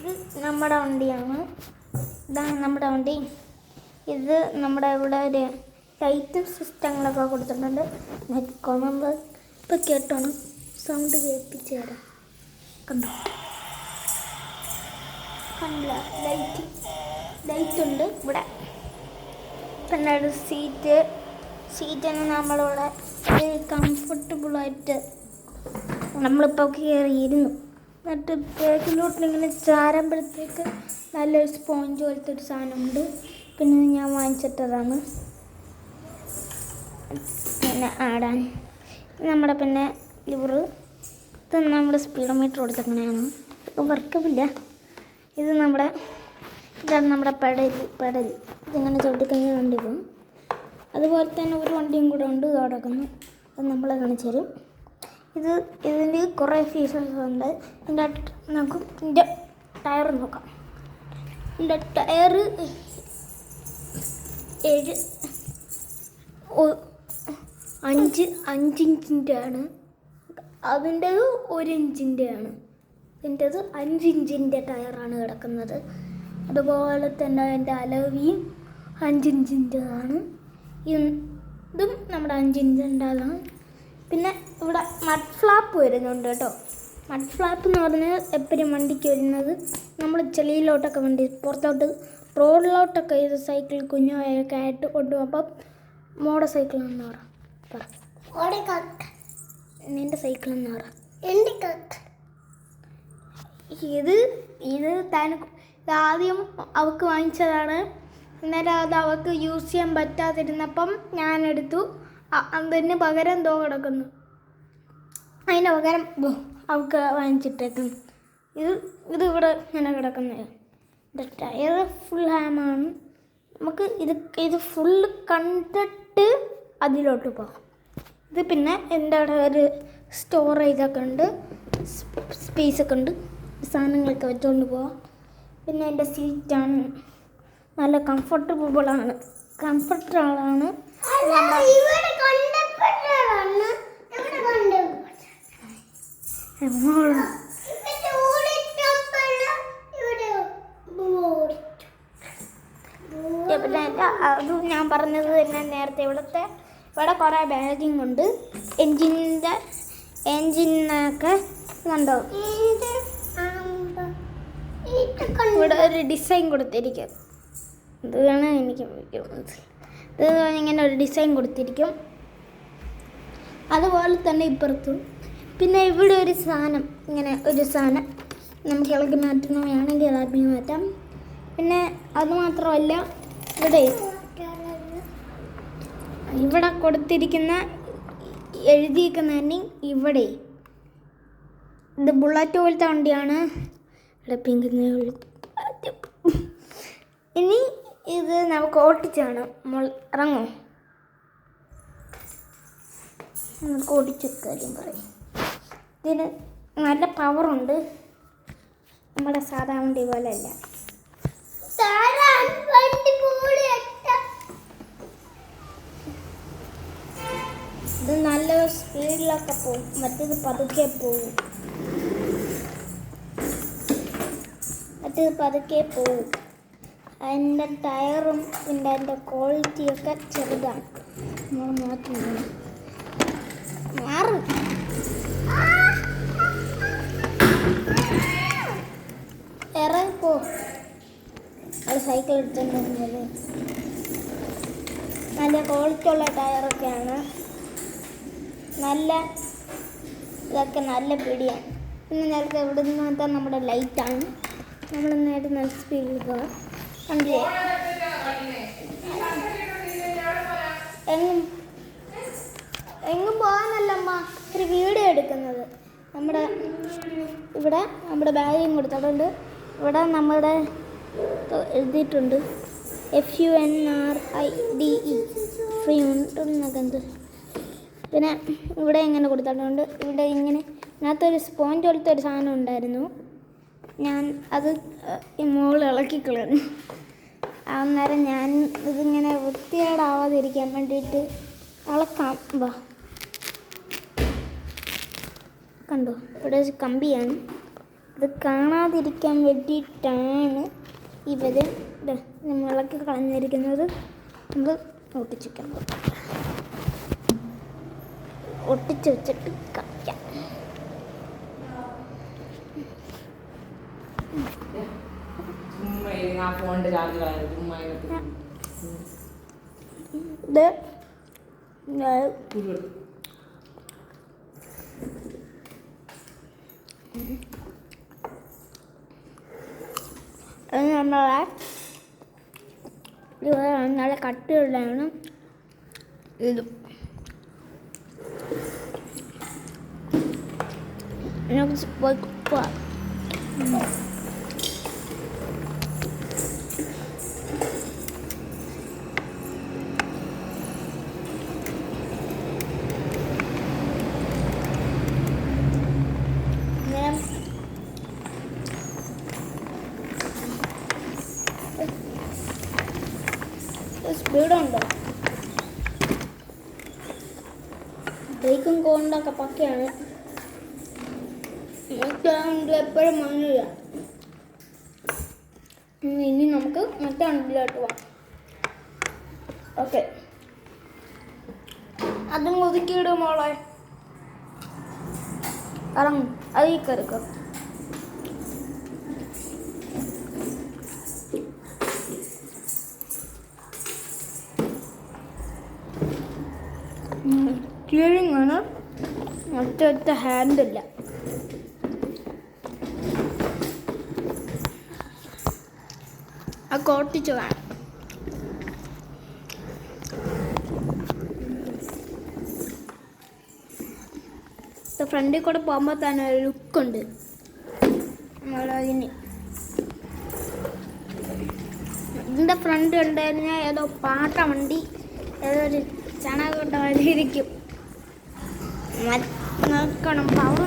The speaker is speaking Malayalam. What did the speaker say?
ഇത് നമ്മുടെ വണ്ടിയാണ്. ഇതാണ് നമ്മുടെ വണ്ടി. ഇത് നമ്മുടെ ഇവിടെ ഒരു ലൈറ്റും സിസ്റ്റങ്ങളൊക്കെ കൊടുത്തിട്ടുണ്ട്. നെറ്റ് കൊമ്പ് ഇപ്പം കേട്ടോണം, സൗണ്ട് കേൾപ്പിച്ച് തരാം. കണ്ടോ, കണ്ടില്ല? ലൈറ്റുണ്ട് ഇവിടെ. പിന്നെ ഒരു സീറ്റിന് നമ്മളിവിടെ കംഫർട്ടബിളായിട്ട് നമ്മളിപ്പോൾ കയറിയിരുന്നു. എന്നിട്ട് ബാക്കിലോട്ട് ഇങ്ങനെ ചാരുമ്പോഴത്തേക്ക് നല്ലൊരു സ്പോഞ്ച് പോലത്തെ ഒരു സാധനമുണ്ട്. പിന്നെ ഞാൻ വാങ്ങിച്ചിട്ടതാണ് പിന്നെ ആടാൻ. നമ്മുടെ പിന്നെ ലിവർ, ഇത് നമ്മുടെ സ്പീഡോ മീറ്റർ കൊടുത്തങ്ങനെയാണ്, വർക്കുമില്ല. ഇതാണ് നമ്മുടെ പെടൽ. ഇതിങ്ങനെ ചവിട്ടിക്കഴിഞ്ഞാൽ വണ്ടി പോകും. അതുപോലെ തന്നെ ഒരു വണ്ടിയും കൂടെ ഉണ്ട് കിടക്കുന്നു, അത് നമ്മളെ കാണിച്ചു തരും. ഇതിന് കുറേ ഫീച്ചേഴ്സ് ഉണ്ട്. ഇതിൻ്റെ ടയർ നോക്കാം. ഇതിൻ്റെ ടയർ 5 ഇഞ്ചിൻ്റെ ആണ്. അതിൻ്റെത് 1 ഇഞ്ചിൻ്റെ ആണ്. ഇതിൻ്റെത് 5 ഇഞ്ചിൻ്റെ ടയറാണ് കിടക്കുന്നത്. അതുപോലെ തന്നെ അതിൻ്റെ അലോവിയും 5 ഇഞ്ചിൻ്റെതാണ്. ഇതും നമ്മുടെ 5 ഇഞ്ചിൻ്റെതാണ്. പിന്നെ ഇവിടെ മഡ് ഫ്ലാപ്പ് വരുന്നുണ്ട് കേട്ടോ. മഡ് ഫ്ലാപ്പ് എന്ന് പറഞ്ഞാൽ എപ്പോഴും വണ്ടിക്ക് വരുന്നത്, നമ്മൾ ചെളിയിലോട്ടൊക്കെ വണ്ടി പുറത്തോട്ട് റോഡിലോട്ടൊക്കെ ഇത് സൈക്കിൾ കുഞ്ഞൊക്കെ ആയിട്ട് കൊണ്ടുപോകുമ്പം മോഡൽ സൈക്കിൾ എന്ന് പറ. നിൻ്റെ സൈക്കിൾ എന്ന് പറ. ഇത് ആദ്യം അവൾക്ക് വാങ്ങിച്ചതാണ്. അന്നേരം അത് അവൾക്ക് യൂസ് ചെയ്യാൻ പറ്റാതിരുന്നപ്പം ഞാനെടുത്തു. അതിന് പകരം എന്തോ കിടക്കുന്നു, അതിന് പകരം അവൾക്ക് വാങ്ങിച്ചിട്ടേക്കുന്നു. ഇത് ഇവിടെ ഇങ്ങനെ കിടക്കുന്നത്. ഇത് ടയർ ഫുൾ ഹാമാണ്. നമുക്ക് ഇത് ഫുള്ള് കണ്ടിട്ട് അതിലോട്ട് പോകാം. ഇത് പിന്നെ എൻ്റെ അവിടെ ഒരു സ്റ്റോറേജൊക്കെ ഉണ്ട്, സ്പേസൊക്കെ ഉണ്ട്, സാധനങ്ങളൊക്കെ വെച്ചുകൊണ്ട് പോവാം. പിന്നെ എൻ്റെ സീറ്റാണ് നല്ല കംഫർട്ടബിളാണ്. പിന്നെ അത് ഞാൻ പറഞ്ഞത് തന്നെ നേരത്തെ. ഇവിടെ കുറേ ബാഗിങ് ഉണ്ട്. എൻജിനൊക്കെ കണ്ടോ, ഇവിടെ ഒരു ഡിസൈൻ കൊടുത്തിരിക്കും. ഇതാണ് എനിക്ക് ഇത് ഇങ്ങനെ ഒരു ഡിസൈൻ കൊടുത്തിരിക്കും. അതുപോലെ തന്നെ ഇപ്പുറത്തും. പിന്നെ ഇവിടെ ഒരു സാധനം, ഇങ്ങനെ ഒരു സാധനം നമുക്ക് ഇളകി മാറ്റണമെങ്കിൽ ഇളകി മാറ്റാം. പിന്നെ അതുമാത്രമല്ല, ഇവിടെ കൊടുത്തിരിക്കുന്ന എഴുതിയിരിക്കുന്ന ഇവിടെ ഇത് ബുള്ളറ്റ് പോലത്തെ വണ്ടിയാണ്. ഇവിടെ പിങ്ക്. ഇനി ഇത് നമുക്ക് ഓടിച്ചാണ്. ഇറങ്ങോ, നമുക്ക് ഓടിച്ച കാര്യം പറയും. ഇതിന് നല്ല പവറുണ്ട്, നമ്മുടെ സാധാ വണ്ടി പോലെ അല്ല. ഇത് നല്ല സ്പീഡിലൊക്കെ പോകും, മറ്റേത് പതുക്കെ പോകും. അതിൻ്റെ ടയറും പിന്നെ അതിൻ്റെ ക്വാളിറ്റിയൊക്കെ ചെറുതാണ്. നമ്മൾ മാറ്റുന്നില്ല, മാറും. ഇറങ്ങിപ്പോ. അത് സൈക്കിൾ എടുത്തിട്ടുണ്ടെങ്കിൽ നല്ല ക്വാളിറ്റി ഉള്ള ടയറൊക്കെയാണ്. ഇതൊക്കെ നല്ല പിടിയാണ്. പിന്നെ നേരത്തെ ഇവിടെ നിന്ന് നമ്മുടെ ലൈറ്റാണ്. നമ്മൾ നേരത്തെ നല്ല സ്പീഡിൽ പോകാം. കണ്ടില്ലേ, എങ്ങും പോകാനല്ലമ്മ ഒരു വീഡിയോ എടുക്കുന്നത്. ഇവിടെ നമ്മുടെ ബാഗും കൊടുത്തിട്ടുണ്ട്. ഇവിടെ നമ്മുടെ എഴുതിയിട്ടുണ്ട് FUNRIDE ഫ്രീ ഉണ്ടെന്നൊക്കെ. പിന്നെ ഇവിടെ ഇങ്ങനെ കൊടുത്തിട്ടുണ്ട്. ഇവിടെ ഇങ്ങനെ ഇതിനകത്തൊരു സ്പോഞ്ച് പോലത്തെ ഒരു സാധനം ഉണ്ടായിരുന്നു. ഞാൻ അത് ഈ മുകളിൽ ഇളക്കിക്കളഞ്ഞു. അന്നേരം ഞാൻ ഇതിങ്ങനെ വൃത്തികേടാവാതിരിക്കാൻ വേണ്ടിയിട്ട് ഇളക്കാം. കണ്ടോ, ഇവിടെ കമ്പിയാണ്. ഇത് കാണാതിരിക്കാൻ വേണ്ടിയിട്ടാണ് ഇവർ നമ്മളൊക്കെ കളഞ്ഞിരിക്കുന്നത്. നമ്മൾ ഒട്ടിച്ചിരിക്കുന്നത് ഒട്ടിച്ച് വെച്ചിട്ട് കളിക്കാം. നമ്മളെ നല്ല കട്ടിയുള്ളതാണ് ഇതും. പോയി പോവാം. സ്പീഡുണ്ടോ? ബ്രേക്കും കൊണ്ടൊക്കെ പക്കയാണ്. എപ്പോഴും മണ്ണില്ല. ഇനി നമുക്ക് മറ്റേ അണ്ടിലോട്ട് പോവാം. ഓക്കെ, അതും ഒതുക്കിയിടും മോളെ. ഇറങ്ങും, അതിൽ കയറിക്കോ. ക്ലിയറിങ് ആണ്, ഒറ്റ ഹാൻഡില്ല. ആ കോട്ടിച്ച് വേണം. ഫ്രണ്ടിൽ കൂടെ പോകുമ്പോൾ തന്നെ ഒരു ലുക്കുണ്ട് അതിന്. ഇതിൻ്റെ ഫ്രണ്ട് ഉണ്ടായിരുന്ന ഏതോ പാട്ട വണ്ടി, ഏതോ ഒരു ചണകൊണ്ട വണ്ടിയിരിക്കും. നോക്കണം പവർ